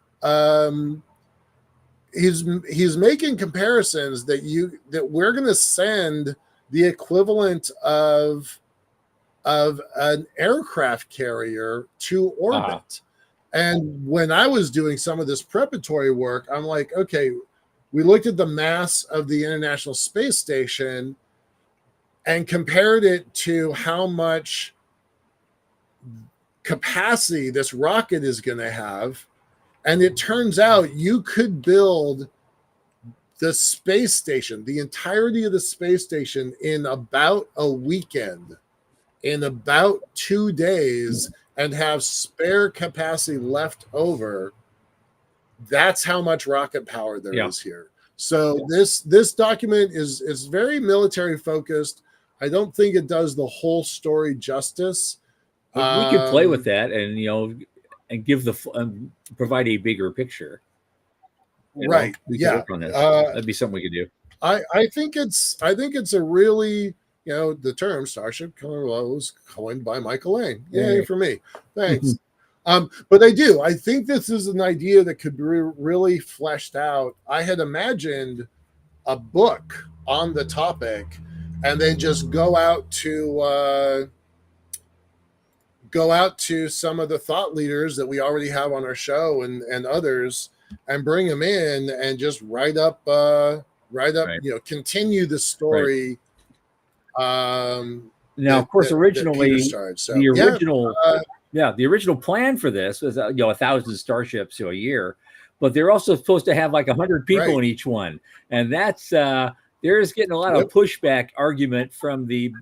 He's making comparisons that we're going to send the equivalent of an aircraft carrier to orbit. And when I was doing some of this preparatory work, I'm like, okay, we looked at the mass of the International Space Station and compared it to how much capacity this rocket is going to have. And it turns out you could build the space station, the entirety of the space station, in about a weekend, in about 2 days, and have spare capacity left over. That's how much rocket power there is here. So this document is very military focused. I don't think it does the whole story justice. But we could play with that, and and give provide a bigger picture. Right. We could work on this. That'd be something we could do. I think it's a really, the term Starship Killer was coined by Michael Lang. Yay for me. Thanks. But I think this is an idea that could be really fleshed out. I had imagined a book on the topic, and then just go out to some of the thought leaders that we already have on our show and others, and bring them in and just write up, continue the story. Now, of course, originally the original plan for this was 1,000 starships a year, but they're also supposed to have like 100 people in each one, and that's there's getting a lot of pushback argument from the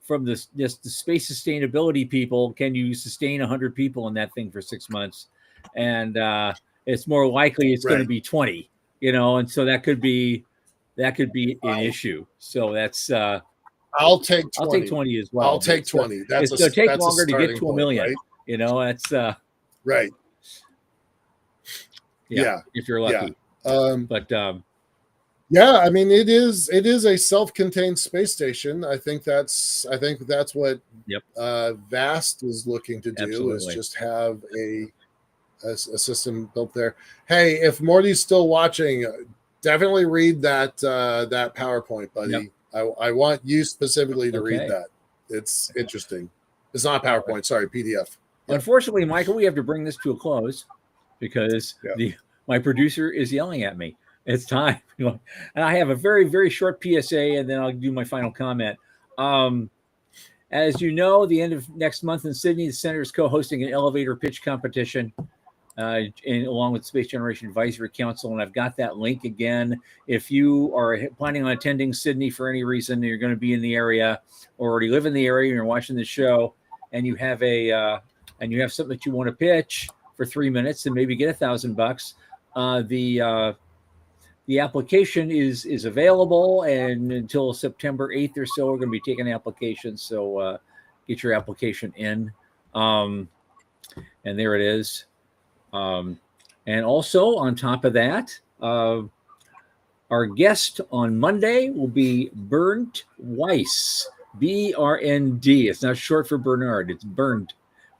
space sustainability people. Can you sustain 100 people in that thing for 6 months? And it's more likely it's going to be 20, and so that could be an issue. So that's I'll take 20. I'll take 20 as well. I'll take 20. That's it's going to take longer to get to 1 million. Right? You know, it's Right. Yeah. if you're Yeah. lucky. But yeah, I mean it is a self-contained space station. I think that's what yep, Vast is looking to do, is absolutely. just have a system built there. Hey, if Morty's still watching, definitely read that PowerPoint, Yep. buddy. I want you specifically to read Okay. that. It's interesting. It's not PowerPoint, sorry, PDF. Yep. Unfortunately, Michael, we have to bring this to a close because Yeah. my producer is yelling at me. It's time. And I have a very, very short PSA, and then I'll do my final comment. As you know, the end of next month in Sydney, the center is co-hosting an elevator pitch competition along with Space Generation Advisory Council. And I've got that link again. If you are planning on attending Sydney for any reason, you're going to be in the area or already live in the area and you're watching the show, and you have something that you want to pitch for 3 minutes and maybe get $1,000, the application is available, and until September 8th or so, we're going to be taking applications. So get your application in. And there it is. And also on top of that, our guest on Monday will be Bernd Weiss, BRND. It's not short for Bernard. It's Bernd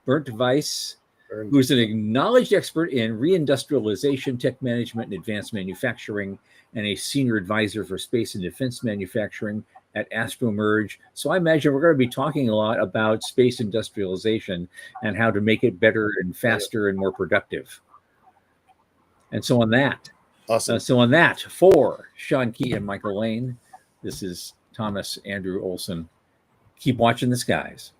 Weiss, who's an acknowledged expert in reindustrialization, tech management, and advanced manufacturing, and a senior advisor for space and defense manufacturing at AstroMerge. So I imagine we're going to be talking a lot about space industrialization and how to make it better and faster and more productive. And so on that, Awesome. For Sean Key and Michael Lane, this is Thomas Andrew Olson. Keep watching the skies.